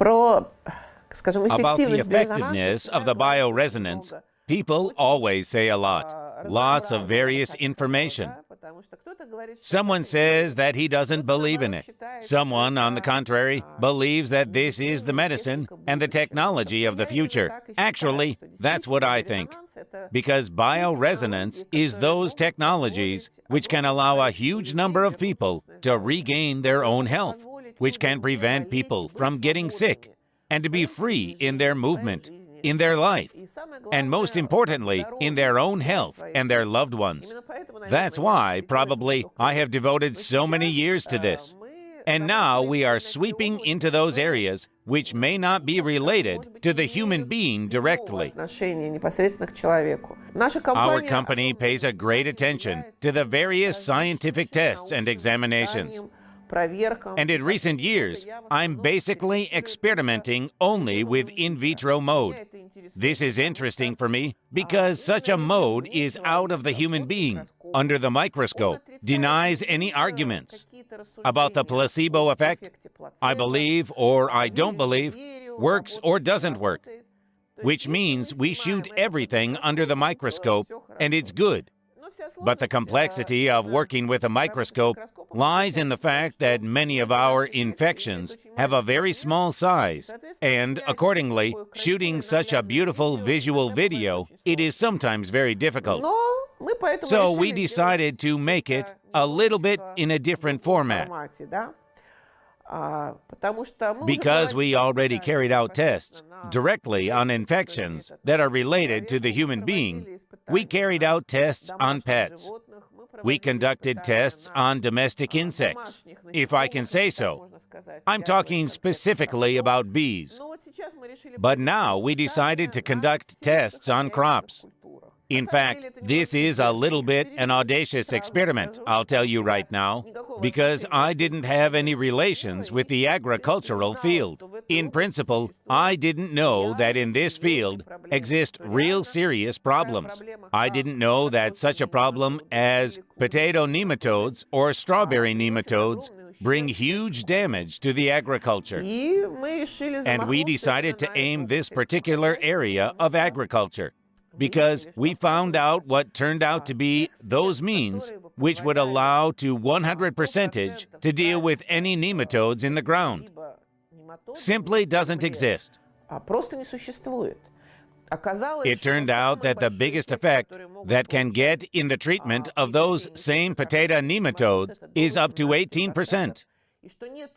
About the effectiveness of the bioresonance, people always say a lot, lots of various information. Someone says that he doesn't believe in it. Someone, on the contrary, believes that this is the medicine and the technology of the future. Actually, that's what I think. Because bioresonance is those technologies which can allow a huge number of people to regain their own health, which can prevent people from getting sick, and to be free in their movement, in their life, and most importantly, in their own health and their loved ones. That's why, probably, I have devoted so many years to this. And now we are sweeping into those areas which may not be related to the human being directly. Our company pays a great attention to the various scientific tests and examinations. And in recent years, I'm basically experimenting only with in vitro mode. This is interesting for me because such a mode is out of the human being, under the microscope, denies any arguments. About the placebo effect, I believe or I don't believe, works or doesn't work, which means we shoot everything under the microscope and it's good. But the complexity of working with a microscope lies in the fact that many of our infections have a very small size, and accordingly, shooting such a beautiful visual video, it is sometimes very difficult. So we decided to make it a little bit in a different format. Because we already carried out tests directly on infections that are related to the human being, we carried out tests on pets. We conducted tests on domestic insects, if I can say so. I'm talking specifically about bees. But now we decided to conduct tests on crops. In fact, this is a little bit an audacious experiment, I'll tell you right now, because I didn't have any relations with the agricultural field. In principle, I didn't know that in this field exist real serious problems. I didn't know that such a problem as potato nematodes or strawberry nematodes bring huge damage to the agriculture. And we decided to aim this particular area of agriculture, because we found out what turned out to be those means which would allow to 100% to deal with any nematodes in the ground. Simply doesn't exist. It turned out that the biggest effect that can get in the treatment of those same potato nematodes is up to 18%.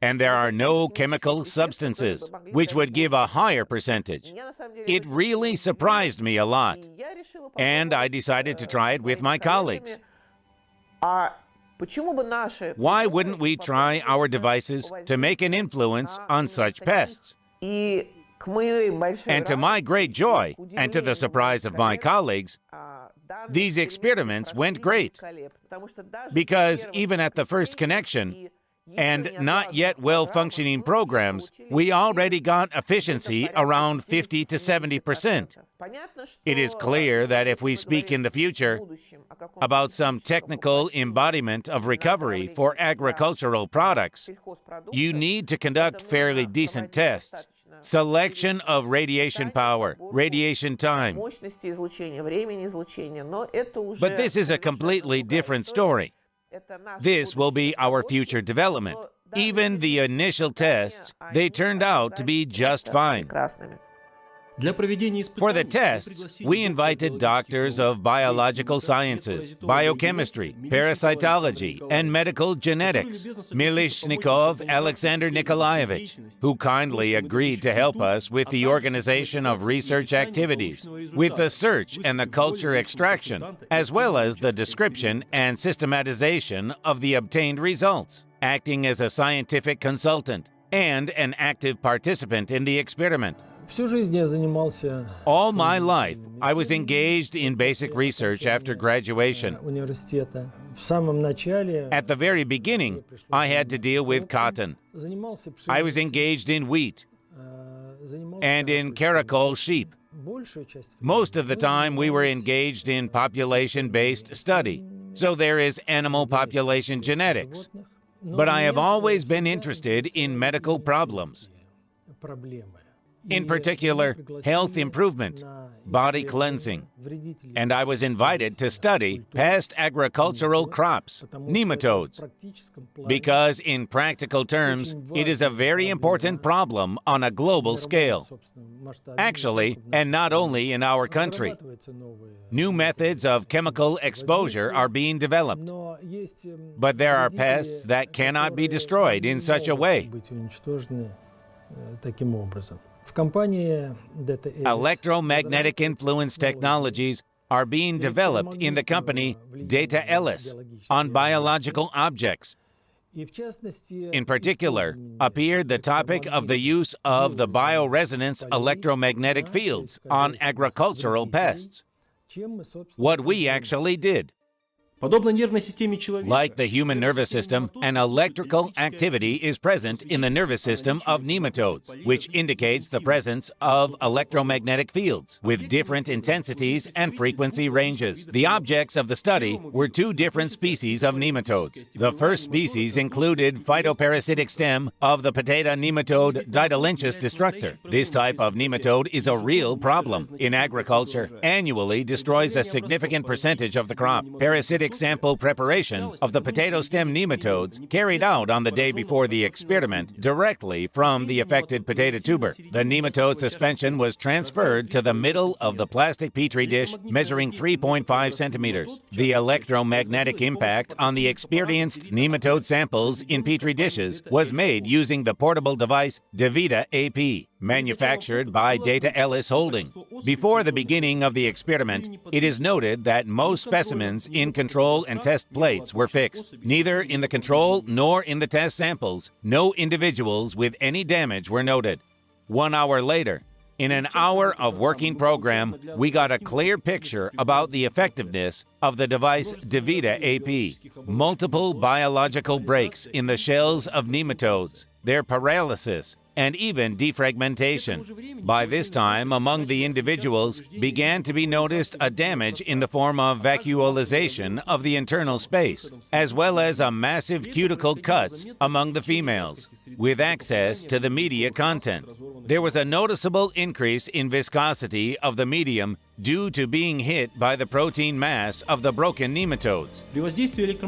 And there are no chemical substances, which would give a higher percentage. It really surprised me a lot, and I decided to try it with my colleagues. Why wouldn't we try our devices to make an influence on such pests? And to my great joy, and to the surprise of my colleagues, these experiments went great, because even at the first connection, and not yet well-functioning programs, we already got efficiency around 50 to 70%. It is clear that if we speak in the future about some technical embodiment of recovery for agricultural products, you need to conduct fairly decent tests. Selection of radiation power, radiation time. But this is a completely different story. This will be our future development. Even the initial tests, they turned out to be just fine. For the tests, we invited doctors of biological sciences, biochemistry, parasitology, and medical genetics, Milishnikov Alexander Nikolaevich, who kindly agreed to help us with the organization of research activities, with the search and the culture extraction, as well as the description and systematization of the obtained results, acting as a scientific consultant and an active participant in the experiment. All my life, I was engaged in basic research after graduation. At the very beginning, I had to deal with cotton. I was engaged in wheat and in caracol sheep. Most of the time, we were engaged in population-based study, so there is animal population genetics. But I have always been interested in medical problems. In particular, health improvement, body cleansing. And I was invited to study pest agricultural crops, nematodes, because in practical terms, it is a very important problem on a global scale. Actually, and not only in our country. New methods of chemical exposure are being developed, but there are pests that cannot be destroyed in such a way. Electromagnetic influence technologies are being developed in the company Deta-Elis on biological objects. In particular, appeared the topic of the use of the bioresonance electromagnetic fields on agricultural pests. What we actually did. Like the human nervous system, an electrical activity is present in the nervous system of nematodes, which indicates the presence of electromagnetic fields with different intensities and frequency ranges. The objects of the study were two different species of nematodes. The first species included phytoparasitic stem of the potato nematode Deta-Elis destructor. This type of nematode is a real problem in agriculture, annually destroys a significant percentage of the crop. Parasitic sample preparation of the potato stem nematodes carried out on the day before the experiment directly from the affected potato tuber. The nematode suspension was transferred to the middle of the plastic petri dish measuring 3.5 centimeters. The electromagnetic impact on the experienced nematode samples in petri dishes was made using the portable device Deta-AP, manufactured by Deta-Elis Holding. Before the beginning of the experiment, it is noted that most specimens in control and test plates were fixed. Neither in the control nor in the test samples, no individuals with any damage were noted. 1 hour later, in an hour of working program, we got a clear picture about the effectiveness of the device Deta-AP. Multiple biological breaks in the shells of nematodes, their paralysis, and even defragmentation. By this time, among the individuals began to be noticed a damage in the form of vacuolization of the internal space, as well as a massive cuticle cuts among the females, with access to the media content. There was a noticeable increase in viscosity of the medium due to being hit by the protein mass of the broken nematodes.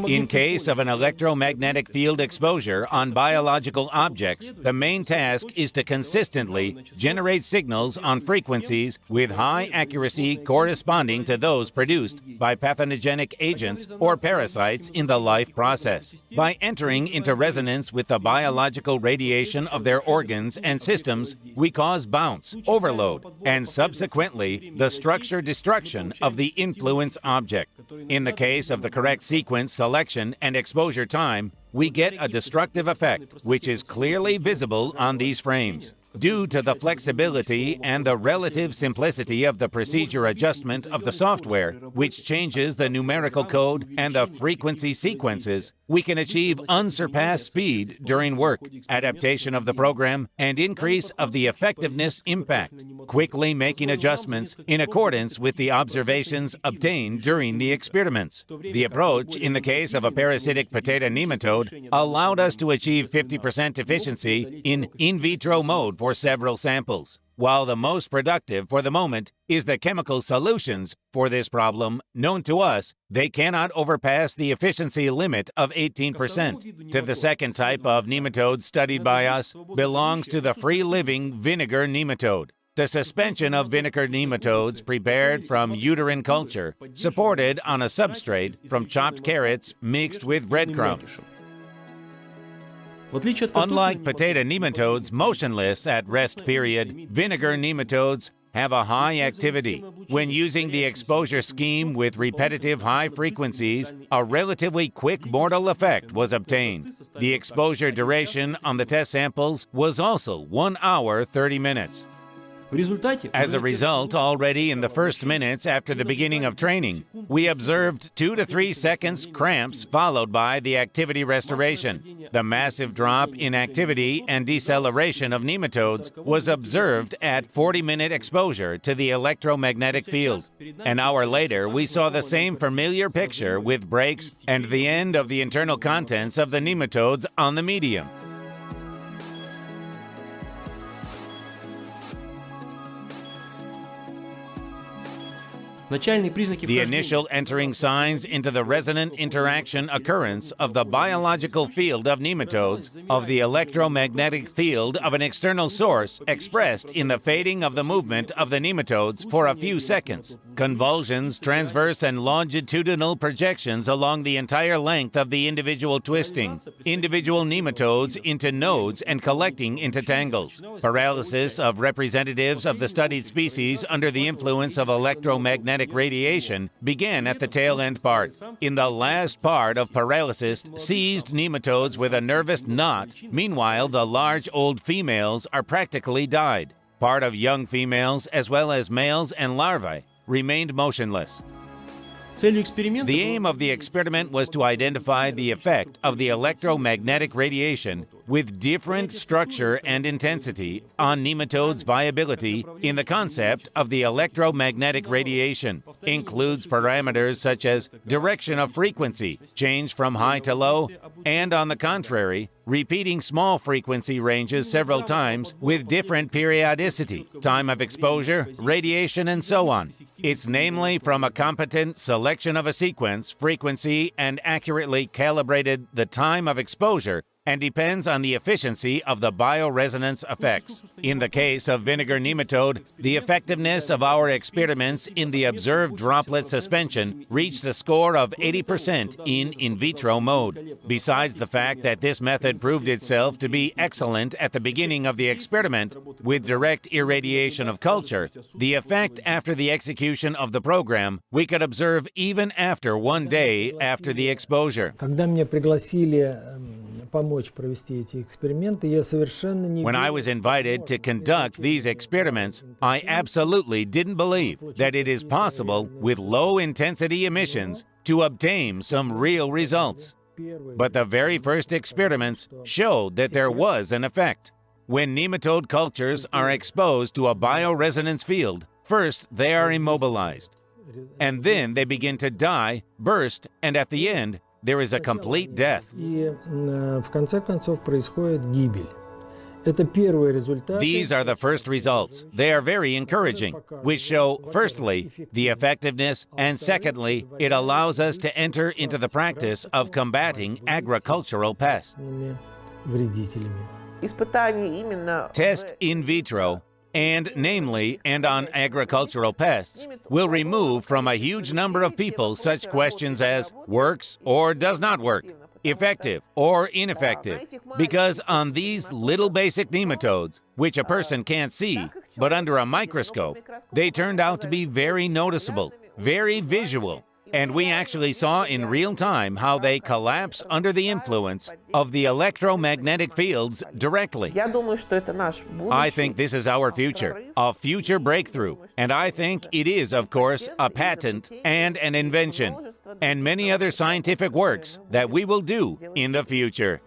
In case of an electromagnetic field exposure on biological objects, the main task is to consistently generate signals on frequencies with high accuracy corresponding to those produced by pathogenic agents or parasites in the life process. By entering into resonance with the biological radiation of their organs and systems, we cause bounce, overload, and subsequently the structure destruction of the influence object. In the case of the correct sequence selection and exposure time, we get a destructive effect, which is clearly visible on these frames. Due to the flexibility and the relative simplicity of the procedure adjustment of the software, which changes the numerical code and the frequency sequences, we can achieve unsurpassed speed during work, adaptation of the program, and increase of the effectiveness impact, quickly making adjustments in accordance with the observations obtained during the experiments. The approach, in the case of a parasitic potato nematode, allowed us to achieve 50% efficiency in vitro mode for several samples, while the most productive for the moment is the chemical solutions for this problem. Known to us, they cannot overpass the efficiency limit of 18%. To the second type of nematode studied by us belongs to the free-living vinegar nematode. The suspension of vinegar nematodes prepared from uterine culture, supported on a substrate from chopped carrots mixed with breadcrumbs. Unlike potato nematodes motionless at rest period, vinegar nematodes have a high activity. When using the exposure scheme with repetitive high frequencies, a relatively quick mortal effect was obtained. The exposure duration on the test samples was also 1 hour 30 minutes. As a result, already in the first minutes after the beginning of training, we observed 2 to 3 seconds cramps followed by the activity restoration. The massive drop in activity and deceleration of nematodes was observed at 40-minute exposure to the electromagnetic field. An hour later, we saw the same familiar picture with breaks and the end of the internal contents of the nematodes on the medium. The initial entering signs into the resonant interaction occurrence of the biological field of nematodes of the electromagnetic field of an external source expressed in the fading of the movement of the nematodes for a few seconds. Convulsions, transverse and longitudinal projections along the entire length of the individual twisting, individual nematodes into nodes and collecting into tangles. Paralysis of representatives of the studied species under the influence of electromagnetic radiation began at the tail end part. In the last part of paralysis, seized nematodes with a nervous knot. Meanwhile, the large old females are practically died. Part of young females, as well as males and larvae, remained motionless. The aim of the experiment was to identify the effect of the electromagnetic radiation with different structure and intensity on nematodes' viability in the concept of the electromagnetic radiation. Includes parameters such as direction of frequency, change from high to low, and on the contrary, repeating small frequency ranges several times with different periodicity, time of exposure, radiation, and so on. It's namely from a competent selection of a sequence, frequency, and accurately calibrated the time of exposure, and depends on the efficiency of the bioresonance effects. In the case of vinegar nematode, the effectiveness of our experiments in the observed droplet suspension reached a score of 80% in vitro mode. Besides the fact that this method proved itself to be excellent at the beginning of the experiment with direct irradiation of culture, the effect after the execution of the program we could observe even after 1 day after the exposure. When I was invited to conduct these experiments, I absolutely didn't believe that it is possible with low-intensity emissions to obtain some real results. But the very first experiments showed that there was an effect. When nematode cultures are exposed to a bioresonance field, first they are immobilized, and then they begin to die, burst, and at the end, there is a complete death. These are the first results. They are very encouraging, which show, firstly, the effectiveness, and secondly, it allows us to enter into the practice of combating agricultural pests. Test in vitro, and namely, and on agricultural pests, will remove from a huge number of people such questions as works or does not work, effective or ineffective, because on these little basic nematodes, which a person can't see, but under a microscope, they turned out to be very noticeable, very visual, and we actually saw in real time how they collapse under the influence of the electromagnetic fields directly. I think this is our future, a future breakthrough, and I think it is, of course, a patent and an invention, and many other scientific works that we will do in the future.